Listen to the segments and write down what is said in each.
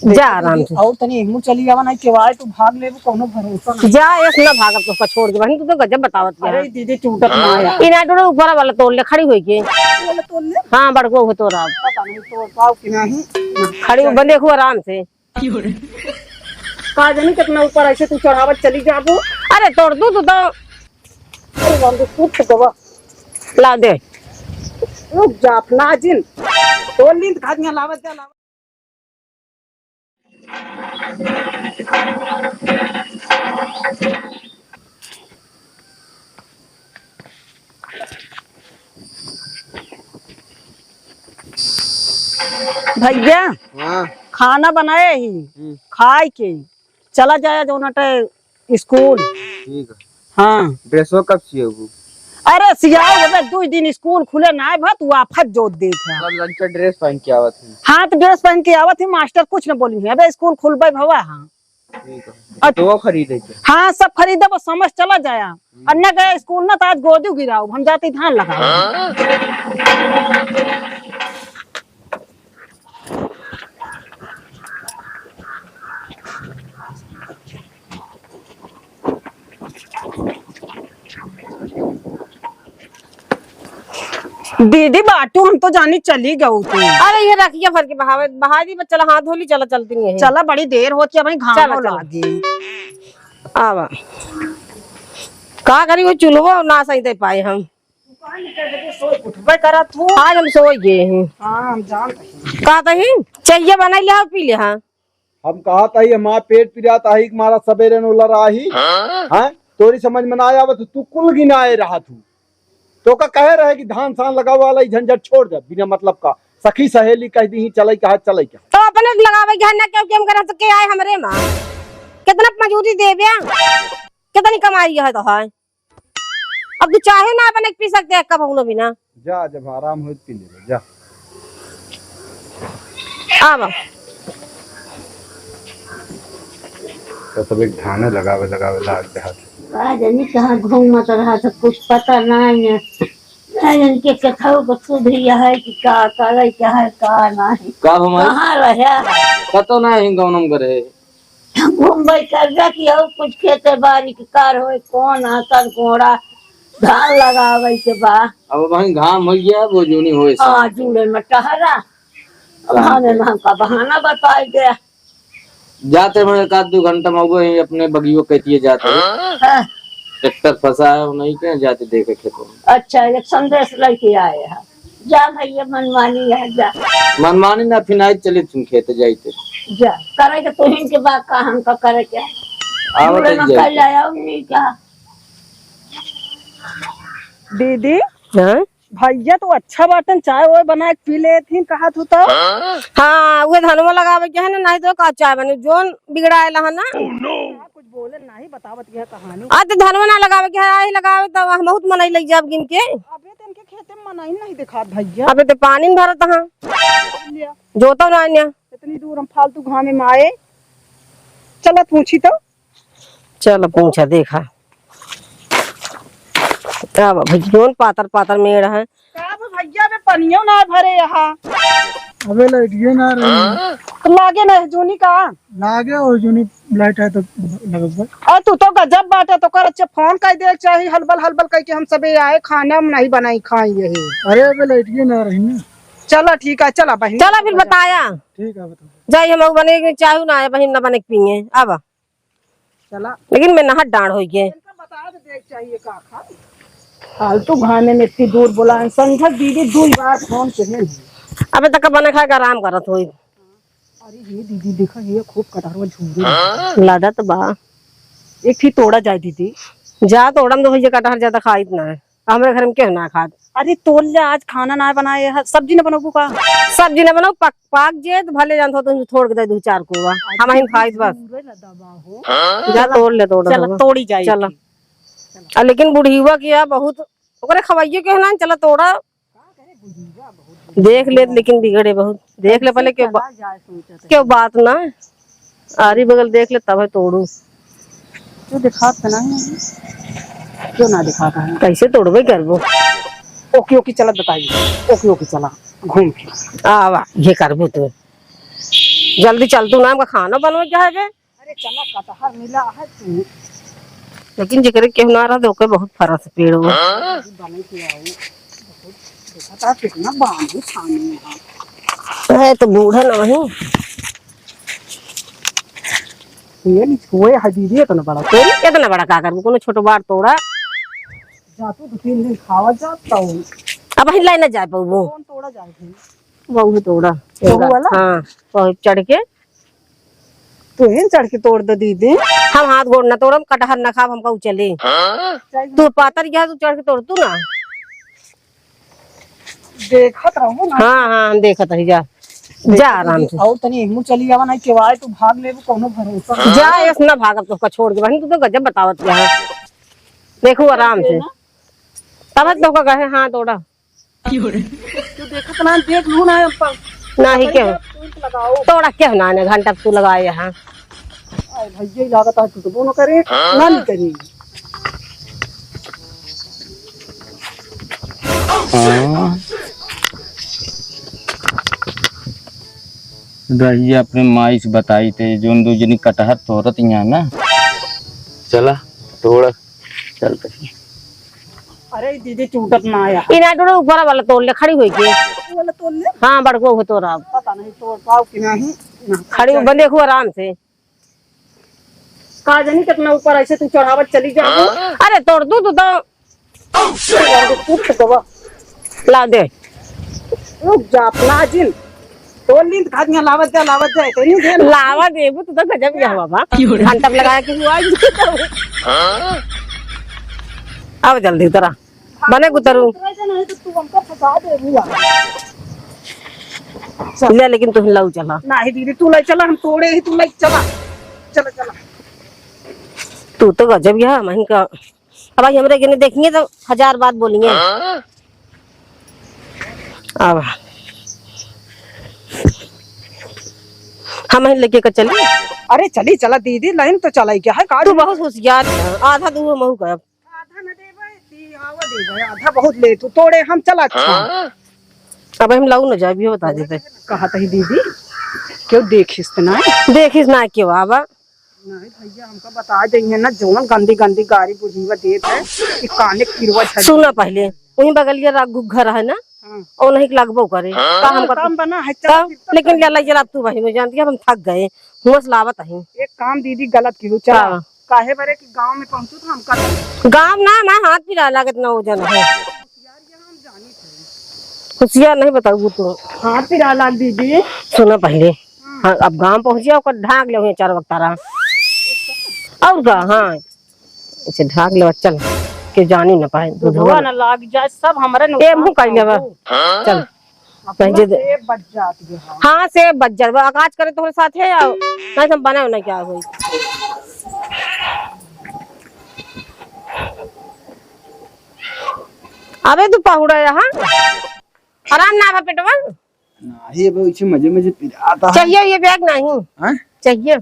जा आराम से और तनी हिम्मत चली जावा नहीं केवाए तू भाग ले कोनो भरोसा नहीं। जा एक ना भाग तो छोड़ दे बहन, तू तो गजब बतावत है। अरे दीदी टूटत ना आया इना तो ऊपर वाला तोड़ ले खड़ी होई के। वाला तोड़ ले हां बड़को हो तो राम पता नहीं तोड़ पाओ कि नहीं। खड़ी हो बंदे को आराम से। का जानी कितना ऊपर ऐसे तू चढ़ावत चली जाबो। अरे तोड़ दू तू तो। अरे बंदे टूट गवा ला दे रुक जा अपना जिन तोड़ लीन खादियां लावत जा लावत। भैया हाँ खाना बनाए ही खाए के चला जाया जो नटे स्कूल। ठीक है। हाँ ड्रेसो कब चाहिए वो? अरे सियाओ बे 2 दिन स्कूल खुले ना है भत वाफत जोत देत है। कल लंच का ड्रेस पहन के आवत है। हाँ तो ड्रेस पहन के आवत ही मास्टर कुछ न बोली है अबे स्कूल खुलबे भवा। हाँ ठीक है तो खरीदे के। हाँ सब खरीदे वो समझ चला जाया अन्य गया स्कूल ना तो आज गोदी गिराओ हम जाते धान लगाओ। दीदी बाटू हम तो जानी चली गऊ तू। अरे ये रखिए भर के बहावे बहादी चला हाथ धोली चला चलती नहीं है। चला बड़ी देर होती है भाई घाम चला, चला। लागी। आवा का करी वो चूल्हो ना सही दे पाए हम। उठबे करा तू। आज हम सो गए हैं। हाँ हम जानते हैं। का तही चाहिए बना लिया पी ले। हाँ हम कहा था ये माँ पेट पिरा था ही मारा सवेरे नो लड़ा ही हैं तोरी समझ में ना आया तू कुल गिनाए रहा तू तो का कह रहे कि धान सान लगा वाला झंझट छोड़ दे बिना मतलब का सखी सहेली कह दी चले कहा चले क्या तो अपने लगावे के ना क्यों केम करा तो के आए हमरे मां कितना मजूरी देबे कितनी कमाई है तो है। अब तू चाहे ना अपने पी सकते है कब हम बिना। जा जब आराम हो पी ले जा। आवा तो सब एक धाने लगावे लाग दे हाथ राजनी कहाँ घूमत रहा था कुछ पता नहीं है। राजन के कथाओं को सुधरिया है कि का करे क्या है का नहीं का हमारे कहाँ रहे पता ना ही गौनम करे घूमबे कर कि और कुछ खेते बाड़ी के कार हो कौन आकर घोड़ा धान लगावे के बा। अब वहीं घाम हो गया वो जूनी हो हाँ जुड़े में टहरा अब हमें हमका बहाना बताए गया जाते हैं एक आध 2 घंटा में वो अपने बगियो कहती जाते हाँ, ट्रैक्टर फंसा है नहीं कहीं जाते देखे खेतों में। अच्छा एक संदेश लेके आए हैं जा भैया मनमानी है जा मनमानी ना फिनाई चले तुम खेते जाते जा करे के तुहिन के बाद का हमका करे के आवत जुड़े में कल आया नहीं का। दीदी हां भैया तो अच्छा बर्तन चाय वो बना के पी ले थी कहा तू तो। हां वो धनवा लगावे के है ना नहीं तो का चाय बने जोन बिगड़ाएला है ना। कुछ बोले नहीं बतावत यह कहानी। आज तो धनवा ना लगावे के है लगावे तो हम बहुत मनई लग जाब गिन के। अबे तो इनके खेते में मनाई नहीं दिखात भैया। अबे तो पानी में भरत हां लिया जोतो ना अन्य इतनी दूर हम फालतू घामे में आए। चला पूछी तो चल पूछा देखा अब भजोन पातर पातर मेड़ है। का भैया में पनियो ना भरे यहाँ। अबे लाइट ये ना रही तो लागे ना जोनी का लागे और जो नहीं लाइट है तो लगभग और तू तो गजब बात है तो कर अच्छा फोन कर दे चाहिए हलबल हलबल कह के हम सबे आए खाना में नहीं बनाई खाई यही। अरे अबे लाइट ये ना रही ना। चला ठीक है चला बहन चला फिर बताया ठीक है बताओ जाइए हम बने के चाहू ना है बहन ना बने के पिए अब चला लेकिन मैं नहा डांड हो गए। बता दे देख चाहिए का खा फालतू घाने में इतनी दूर बोला संघत दीदी 2 बार फोन करे। अबे तक बने खा के आराम करत होई। अरे ये दीदी देखा ये खूब कटारवा झूरी लादत बा एक थी तोड़ा जाए दीदी। जा तोड़म तो भैया कटहर ज्यादा खाइत ना है हमारे घर में क्यों ना खात। अरे तोड़ ले आज खाना ना बनाए है सब्जी न बनाबू का सब्जी ना बनाओ पाक जे तो भले जानत हो तुम छोड़ के दे 2-4 को हम ही खाइत बस। जा तोड़ ले तोड़ चल तोड़ी जाए चल लेकिन बुढ़ीवा किया बहुत ओकरे खवाइयो के ना चला तोड़ा देख ले लेकिन बिगड़े बहुत देख ले पहले क्यों बात ना आरी बगल देख ले तब है तोड़ू जो दिखाता ना क्यों ना दिखाता है कैसे तोड़बे करबो। ओके ओके चला बताइए ओके ओके चला घूम फिर आवा ये करबो तू जल्दी चल तू नाम का खाना बनवा क्या है बे? अरे चला कटहर मिला है तू लेकिन जिक्र क्यों ना रहा दोके बहुत फरस पेड़ हुआ बने के आओ देखा था कितना बांधू खाने में हाँ। है तो बूढ़ा ना वही ये नहीं छुए है दीदी इतना बड़ा तोरी कितना बड़ा काकर को कोनो छोटो बार तोड़ा जा तू 2-3 दिन खावा जाता हूँ अब ही लाइन जाए पाऊ कौन तोड़ा जाए थे बहु तोड़ा बहु वाला? हाँ बहु चढ़ के तू इन चढ़ के तोड़ दे दीदी हम हाथ गोड़ न तोड़म कटहर न खाब हमका चले तू पातर गया तू चढ़ के तोड़ तू ना देखत रहो ना हाँ हाँ हम देखत रही जा जा आराम से और तनी हिम्मत चली जावा नहीं केवाए तू भाग लेबो कोनो भरोसा जा ऐस ना भागब तो छोड़ के बहन तू तो गजब बतावत यहाँ देखो आराम से तब तो का कहे हाँ तोड़ा तू देखत ना देख लू ना पर ना ही क्या लगाओ तोड़ा क्या ना ने घंटा तू लगाए यहाँ आए भैया लागत है तू तो न करे ना नहीं करी रही अपने माई से बताई थे जो दो जनी कटहर तोड़त यहाँ ना चला तोड़ चल कहीं अरे दीदी टूटत ना आया इना टोड़ा ऊपर वाला तोड़ ले खड़ी हुई के वाला तोड़ ले हाँ बड़को हो तोड़ा पता नहीं तोड़ पाओ कि नहीं ना। खड़ी बंद देखो आराम से का जानी कितना ऊपर ऐसे तू चढ़ावत चली जा अरे तोड़ दू तू तो टूट गवा ला दे रुक जा प्लाजिन तोड़ लीन खादियां लावत जाए तेरी दे लावा देबू तू तो गजब गया बाबा घंटा लगाया कि हुआ अब जल्दी उतरा बने उतरू तू हमको फंसा दे बुआ ले लेकिन तू लाऊ चला नहीं दीदी तू ले चला हम तोड़े ही तू ले चला चला चला तू तो गजब गया महीन का अब भाई हमरे के देखेंगे तो 1000 बात बोलेंगे अब हम लेके कर चली अरे चली चला दीदी लाइन तो चलाई क्या है तू बहुत होशियार है आधा दूर महू का आधा न देबे ती आवा देबे आधा बहुत ले तू तोड़े हम चला अच्छा अब हम लाऊ न जाए भी बता देते कहा तही दीदी क्यों देखिस ना देखिस ना क्यों आवा नहीं भैया हमका बता देंगे ना जोन गंदी गंदी गाड़ी बुझीवा देत है कि काने किरवा छड़ सुना पहले वही बगलिया राग घर है ना और नहीं लगबो करे का हम काम बना है तब लेकिन ले जरा तू भाई मैं जानती है हम थक गए हुस लावत है एक काम दीदी गलत की चला काहे बरे कि गांव में पहुंचू तो हमका गांव ना मैं हाथ पिरा लागत ना वजन है होशियार नहीं बताऊ तू हाथ पिरा लाग दीदी सुना पहले हाँ अब गांव पहुंचिया ओकर ढाक ले 4 वक्त तारा और का हाँ इसे ढाक ले चल के जानी न पाए दुधवा न लाग जाए सब हमरे ए मुंह कर लेबा चल पहले से बच जाती है हाँ से बच जाबा आकाश करे तोरे साथ है या नहीं हम बनाओ ना क्या होई अबे तू पहुड़ा यहाँ आराम ना पेटवा नहीं अब इसे मजे मजे पिराता है चाहिए ये बैग नहीं हैं चाहिए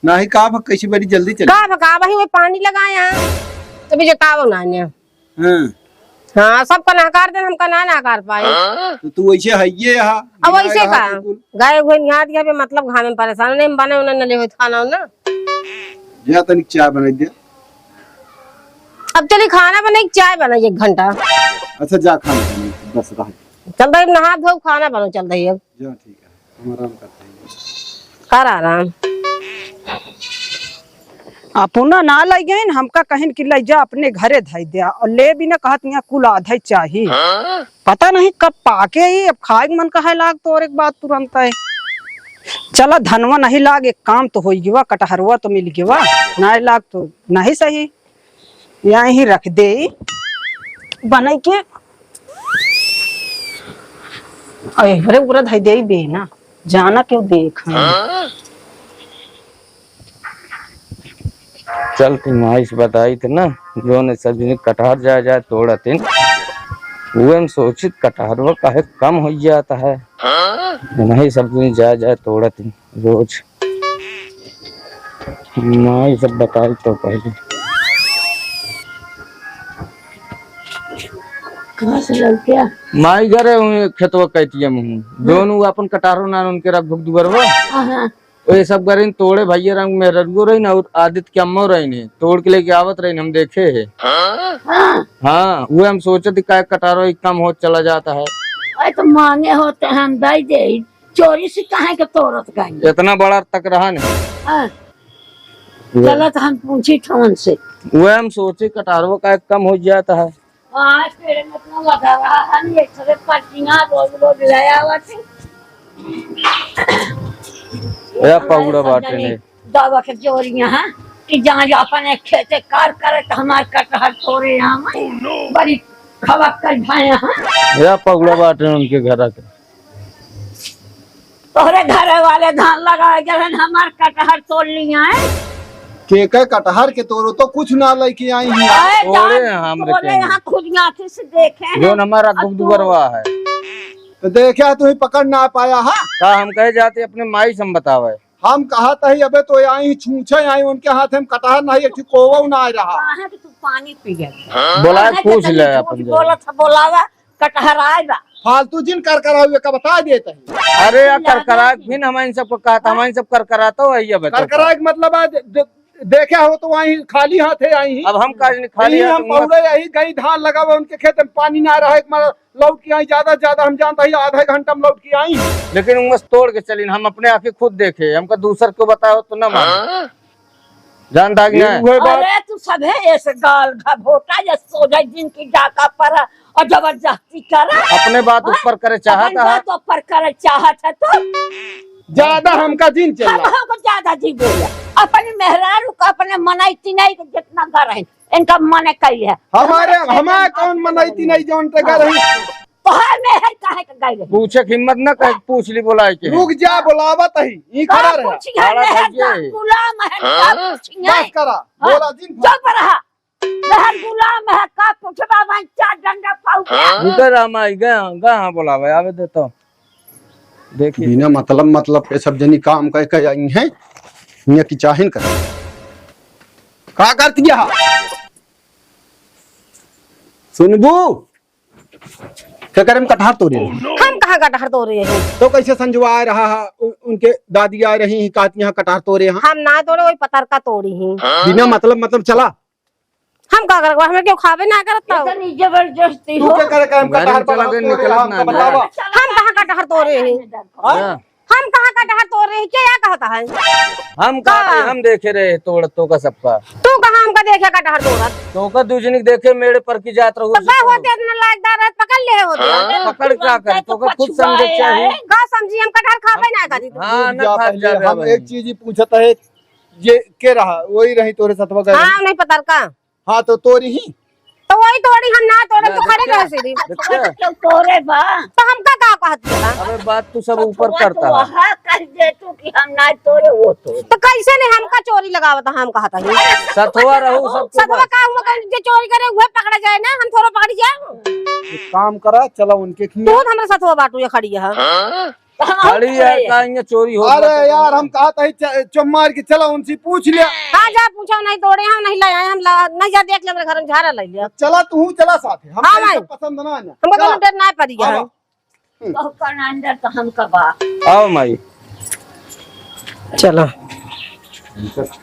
नहीं का कैसी बड़ी जल्दी चली का भाई वो पानी लगाया तभी जो कावो ना ने हां हाँ सबका नकार दे हमका ना नकार पाए तो तू वैसे है ये यहाँ अब वैसे का गाय हुए निहार दिया पे मतलब घामे में परेशान नहीं बने उन्हें ले खाना ना जा तनिक चाय बना दे अब चलिए खाना बनाई चाय बनाई 1 घंटा अच्छा जा खाना बस रहा चल भाई नहा धो खाना बनो चल रही अब जा ठीक है हम आराम करते हैं कर आराम अपना ना लाई गए हमका कहीं कि लाई जा अपने घरे धई दिया और ले भी ना कहत यहाँ कुल आधा ही चाहिए पता नहीं कब पाके ही अब खाए मन कहा लाग तो और एक बात तुरंत है चला धनवा नहीं लाग एक काम तो हो गया कटहरवा तो मिल गया ना लाग तो नहीं सही यहाँ ही रख दे बनाई के अरे पूरा धई दे बे ना जाना क्यों देख चल तुम माई से बताई थे ना जो ने सब जनी कटहर जाए तोड़त वो हम सोचित कटहर वो काहे कम हो जाता है नहीं सब जनी जाए तोड़त रोज माई सब बताई तो पहले कहाँ से लग गया? माई घर है खेतवा कैतिया में दोनों अपन कटारो ना उनके रख भुक दुबरवा हाँ ये सब करें तोड़े भैया रंग में रगो रही ना और आदित्य के अम्मो रही ने तोड़ के लेके आवत रही हम देखे है। हाँ वो हम सोचे थे का कटारो एक कम हो चला जाता है। अरे तो मांगे होते हैं हम दे दे, चोरी से कहाँ के तोड़त गए? इतना बड़ा तक रहा नहीं। हाँ। चलो तो हम पूछी ठोन से। वो हम सोचे कटारो का एक कम हो जाता है। आज पेड़ में इतना लगा रहा है नहीं, एक तरह पट्टियाँ रोज रोज लाया हुआ थे। या पौड़ा बाटे ने दवा के चोरियां हैं कि जहाँ अपने खेते कार करे तो हमारे कटहर तोड़े यहाँ बड़ी खबक कर भाए हैं। या पौड़ा बाटे उनके घर के तोहरे घर वाले धान लगाए गए हमारे कटहर तोड़ लिया है। के कटहर के तोड़ो तो कुछ ना लेके आई हैं। अरे तोड़े जान, हम तोड़े देखेंगे। यहाँ खुद आंखें से देखे हैं। जो हमारा दुबरवा है तो देखा तुम्हें पकड़ ना पाया है। का हम कहे जाते अपने माई से हम बतावे हम कहा था अबे तो आई छूछे आई उनके हाथ में कटहर नहीं एक कोवा ना आ रहा। कहाँ है कि तू पानी पी गया? बोला कहाँ पूछ के ले तनी अपन झूठ जो। बोला था, बोलावा कटहर आएगा। फालतू जिन कर हुए का बता देते हैं। अरे यार करकरा फिर हमारे सबको कहा था हमारे सब कर कराता हो ये बता कर मतलब देखे हो तो वही खाली हाथ है आई। अब हम काज नहीं खाली हम पौड़े यही गई धान लगा हुआ उनके खेत में पानी ना रहा लौट के आई ज्यादा ज्यादा हम जानता ही आधा घंटा में लौट के आई। लेकिन उंगस तोड़ के चली हम अपने आंखें खुद देखे हमको दूसर को बताओ तो ना मान जानता कि नहीं। अरे तू सब है ऐसे गाल घोटा या सोजा जिनकी डाका पर और जबरदस्ती करा अपने बात ऊपर करे चाहता है तो ऊपर कर चाहत है तो ज्यादा हमका दिन चल हम हमको ज्यादा जी बोला अपने मेहरारू को अपने मनाई तिनाई को जितना कर रहे इनका मन कही है। हमारे कौन मनाई नहीं जानते कर रही। तो है मेहर काहे का गई पूछे की हिम्मत न कह पूछ ली बोला के रुक जा बुलावत ही ई खड़ा रहा। पूछी है मेहर गुलाम है का पूछी है बस करा बोला दिन चुप रहा। मेहर गुलाम है का पूछबा भाई चार डंडा पाऊ उधर हमारी गा बोलावे आवे दे तो देखिए बिना मतलब के सब जनी काम कह के आई हैं ये की चाहन कर का करती है। सुनबू क्या करे कटहर तोड़े हम कहाँ कटहर तोड़ रहे हैं? तो कैसे संजवा आ रहा है उनके दादी आ रही हैं कहती हैं कटहर तोड़े हैं। हम ना तोड़े वही पतर का तोड़ी ही। बिना मतलब चला हम का कर हमें क्यों खावे ना करता हो? इतनी जबरदस्ती तू हो क्या करे हम कटहर पर चला के निकलत ना बतावा। हम कहाँ कटहर तोड़ रहे हैं? हम कहाँ कटहर तोड़ रहे हैं? क्या कहता है? हम कहा हम देखे रहे तोड़ तो का सबका तू कहाँ हमका देखे कटहर तोड़त? तो का दूजनिक देखे मेरे पर की जात रहू तो क्या होते इतना लायकदार है पकड़ ले होते। पकड़ क्या करे तो का खुद समझे चाहिए। का समझी हम कटहर खावे ना करी तो। हाँ जा न खा पहले जावे हम एक चीज ही पूछता है ये के रहा वही रही तोरे सतवा गए। हाँ नहीं पतर का हाँ तो तोरी ही तो वही तोड़ी हम ना तोड़े तो खड़े कैसे दी? क्यों तोरे बा तो हमका का कहत है? अबे बात तू सब ऊपर करता है। वहाँ कह दे तू कि हम ना तोरे वो तोरे। तो कैसे नहीं हमका चोरी लगावत हम कहता है? सतवा रहू सबको सतवा का हुआ कहीं जो चोरी करे हुए पकड़ा जाए ना हम थोड़ा पकड़ जाए। एक काम करा चला उनके तू हमरा सतवा बाटू ये खड़ी है। खड़ी है का ये चोरी हो अरे यार हम कहा था चुम्मार के चला उनसे पूछ लिया। हाँ जा पूछो नहीं तोड़े हम नहीं लाए हम नहीं जा देख ले मेरे घर में झारा ले लिया। चला तू चला साथ हम हाँ भाई। पसंद ना आना। हमको तो डर ना पड़ी है। तो करना अंदर तो हम कबा आओ माई चलो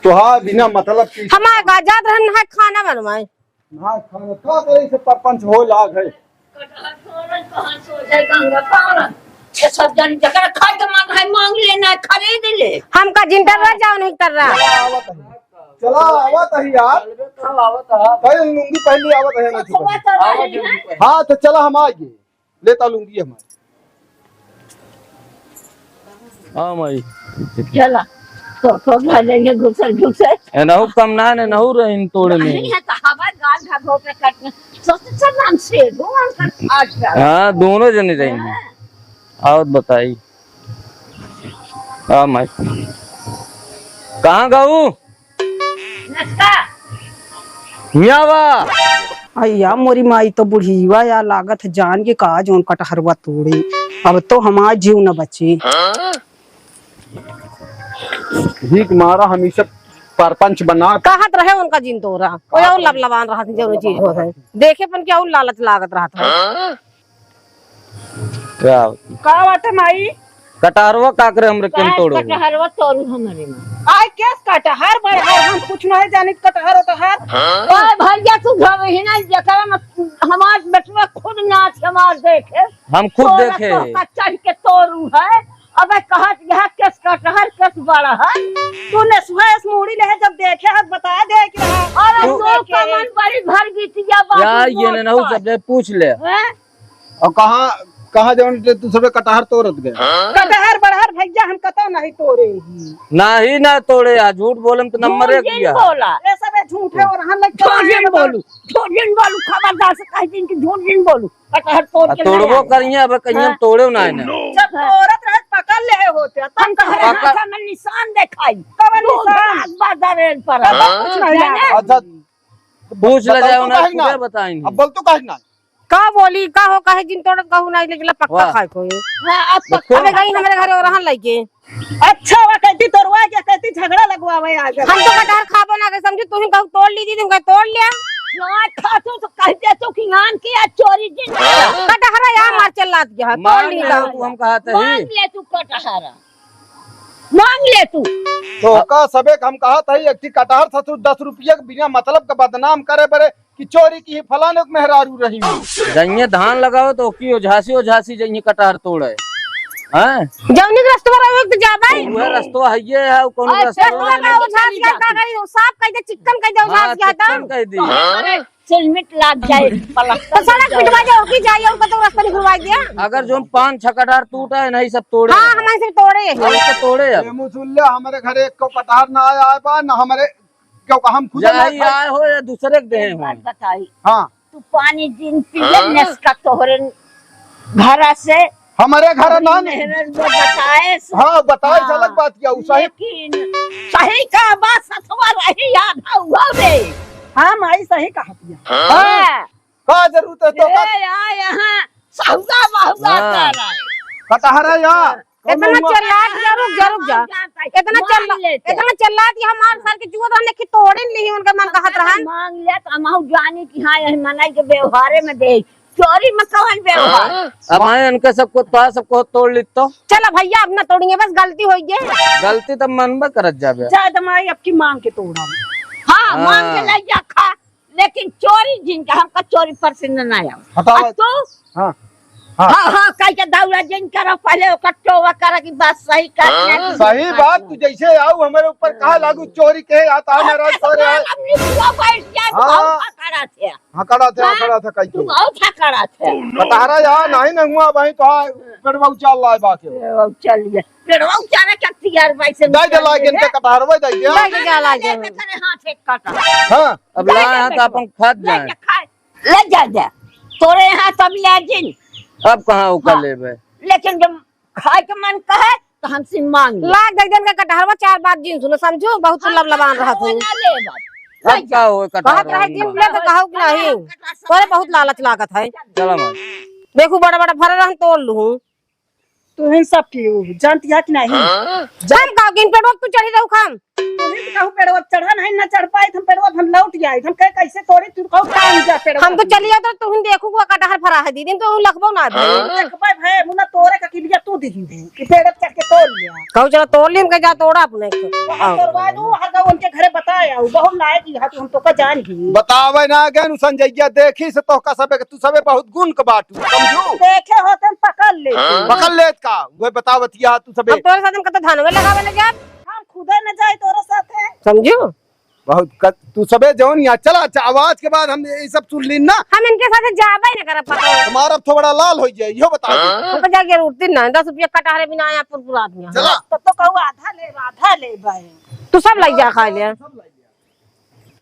तो हाँ बिना मतलब की हमारे का जात रहन है खाना बनवाए। हाँ खाना का करे से परपंच हो लाग है। कटहर तोरन कहाँ सो जाए गंगा पार ये सब जन जकर खाए के मांग है मांग लेना खरीद ले। हमका जिंटर रह जाओ नहीं कर रहा। चला आवत है यार कल लूंगी पहले आवत है ना सुबह तो रही है। हाँ तो चला हम आइए लेता लूंगी हमारे। आओ माई चला तो भलेंगे घुसर नहु कम ना ने नहु रहिन तोड़े में। नहीं है तो हवा गाल घाघो पे कटने सोच सब नाम से भगवान का आज का हाँ दोनों जने रही आओ बताई हाँ माई कहाँ गाऊ नस्का मियावा अय्या मोरी माई तो बुढ़ीवा या लागत है जान के कहा जोन कटहरवा तोड़ी अब तो हमारा जीव न बची। भीख मारा हमेशा परपंच बना कहत रहे उनका जिन तोरा कोई और लबलबान रहा जो चीज हो है देखे पन क्या और लालच लागत रहा था क्या का बाटे माई कटारवा का करे हमरे केम तोड़ो कटहरवा तोड़ू हमारे में आय केस कटहर बड़हर हम कुछ नहीं जानी कटहर उटहर ओए भैया तू घरे ही ना जकरा में हमार बेटवा खुद नाच हमार देखे हम खुद तोरा देखे तो का चढ़ के तोड़ू है अबे कहत यह केस कटहर केस बड़ा है तूने सुबह मुड़ी ले जब देखे है बता दे कि अरे तो कमन बड़ी भर गीतिया बात यार ये न नहु सब पूछ ले और कहाँ कहाँ जवन तू सबे कटहर तोड़त गए कटहर बड़हर भैया हम कतो नहीं तोड़े नहीं ना तोड़े यार झूठ बोलम तो नंबर एक दिया बोला ये सब झूठे और हम लग झूठ जिन बोलू खबरदार से कह दिन कि झूठ जिन बोलू कटहर तोड़ के तोड़बो करिए अब कहीं हम तोड़े ना जब औरत रहे पकड़ ले होते हम कहे हाथ में निशान दिखाई कब निशान बाजार पर कुछ नहीं है अच्छा पूछ ले जाओ ना बताओ तो पूरे बताएंगे अब बोल तो कहे ना का बोली का हो कहे जिन तोड़त कहू नहीं लेकिन पक्का वाह। खाए कोई देखो, अबे गई हमारे घरे और रहन लगे अच्छा वो कहती तोड़वा के कहती झगड़ा लगवावे आगे हम तो कटहर खाबो ना के समझी तू ही कहू तोड़ ली दी तुम कहे तोड़ लिया खातू तो कहते तो कि आन किया चोरी जिन कटहर यार मार चलात गया तोड़ मांग ली ले दा तू हम कहते ही मांग ले तू कटहर मांग ले तू तो का सबे हम कहा था एक ठी कटहर था तू 10 रुपया के बिना मतलब का बदनाम करे बरे कि चोरी की फलाने को मेहरारू रही जइए धान लगाओ तो की ओझासी जइए कटार तोड़े हैं जौनी के रास्ते पर एक तो जाबे वो रास्ता है ये है कौन रास्ता रास्ते में वो झांस गया का गई साफ कह दे चिकन कह दे झांस गया था कह दी अरे सिलमिट लाग जाए तो पलक सड़क पिटवा जाओ की जाइए उनका तो रास्ता नहीं खुलवा दिया अगर जो 5-6 कटार टूटा है नहीं सब तोड़े हां हमारे से तोड़े हैं तो तोड़े अब मुसुल्ले हमारे घरे एक को कटहर ना आया है बा ना हमारे क्यों हम खुद जाई आए हो या दूसरे के दे हो बताई हाँ तू पानी जिन पीले नेस्का तोहरे घर से हमारे घर ना मेहनत जो बताए हाँ बताओ इस अलग बात किया उसा लेकिन सही का बात सतवा रही याद हुआ रे हाँ माई सही कहा दिया हाँ का जरूरत है तो यहाँ सौदा बहुदा हाँ। कर रहा है कटहर है यार इतना चलाक जरूर जा इतना चलाक कि हमार साल के जुआ रहने की तोड़े नहीं उनका मन कहत रहन मांग ले तो हम जानी कि हाँ यही मनाई के व्यवहारे में दे चोरी में कौन व्यवहार अब आए इनके सबको तो सबको तोड़ ली तो चलो भैया अब ना तोड़ेंगे बस गलती हो गई गलती तो मन में करत जाबे ज्यादा माई आपकी मांग के तोड़ा हाँ मांग के ले जा खा लेकिन चोरी जिनका हमका चोरी पसंद ना आया हटाओ तो हाँ हाँ हाँ कह के दौड़ा जिन करो पहले ओकर टोवा करा की बात सही कर सही बात तू जैसे आओ हमारे ऊपर कहा लागू चोरी के आता है मेरा सर है हाँ। हाँ खड़ा था कहीं तू बहुत खड़ा थे कटहरा यार नहीं न हुआ भाई तो हाँ पेड़वा उचाल लाए बाके चलिए पेड़वा उचारा करती यार भाई से दाई दे लागे इनके कटहरवा दाई दे भाई क्या लागे करे हाथ एक काटा हाँ अब लाए तो अपन खत जाए ले जा जा तोरे यहाँ तब ले जिन अब कहाँ उकर लेबे लेकिन जब खाए के मन कहे तो हमसे मांग ले लाख दे दिन का कटहरवा 4 बात जिन सुनो समझो बहुत लबलबान रहा तू ना ले बात अब क्या हो कहत रहे कटार जिन ले तो कहू कि नहीं तोरे बहुत लालच लागत है चलो भाई देखू बड़ा बड़ा फरे रहन तोड़ लूं तू इन सब की जानती है कि नहीं जान का गिन पे तू चढ़ी रहू खाम तू ही कहू पेड़वा चढ़ा नहीं ना चढ़ पाए हम पेड़वा हम लौट जाए हम कहे कैसे तोड़ी तू कहू काम जा पेड़वा हम तो चलिए तो तू देखू को कटहर फरा है दीदी तो लखबो ना भाई देखबे भाई मुना तोरे का किलिया तू दी कि पेड़ चढ़ के तोड़ लिया कहू चलो तोड़ ली के जा तोड़ा अपने तोड़वा दू हर गाँव उनके घरे बताया बहुत लायक ही हाथ हम तो का जान ही बतावे ना अगेन संजैया देखी से तो का सबे तू सबे बहुत गुण के बाटू समझू देखे होते पकड़ ले पकड़ लेत का वो बतावतिया तू सबे अब तोरे साथ हम कत धानवे लगावे ले जा हम खुदे न जाए तोरे साथे समझू बहुत तू सबे जौन यहाँ चला अच्छा आवाज के बाद हम ये सब सुन ली ना हम इनके साथ जाबे न करब पता तुम्हारा अब थोड़ा लाल हो जाए यो बता दे। हमको जाके उठती ना 10 रुपया कटहरे बिना आया पूरा आदमी चला तो कहू आधा ले भाई तू सब लग जा खा ले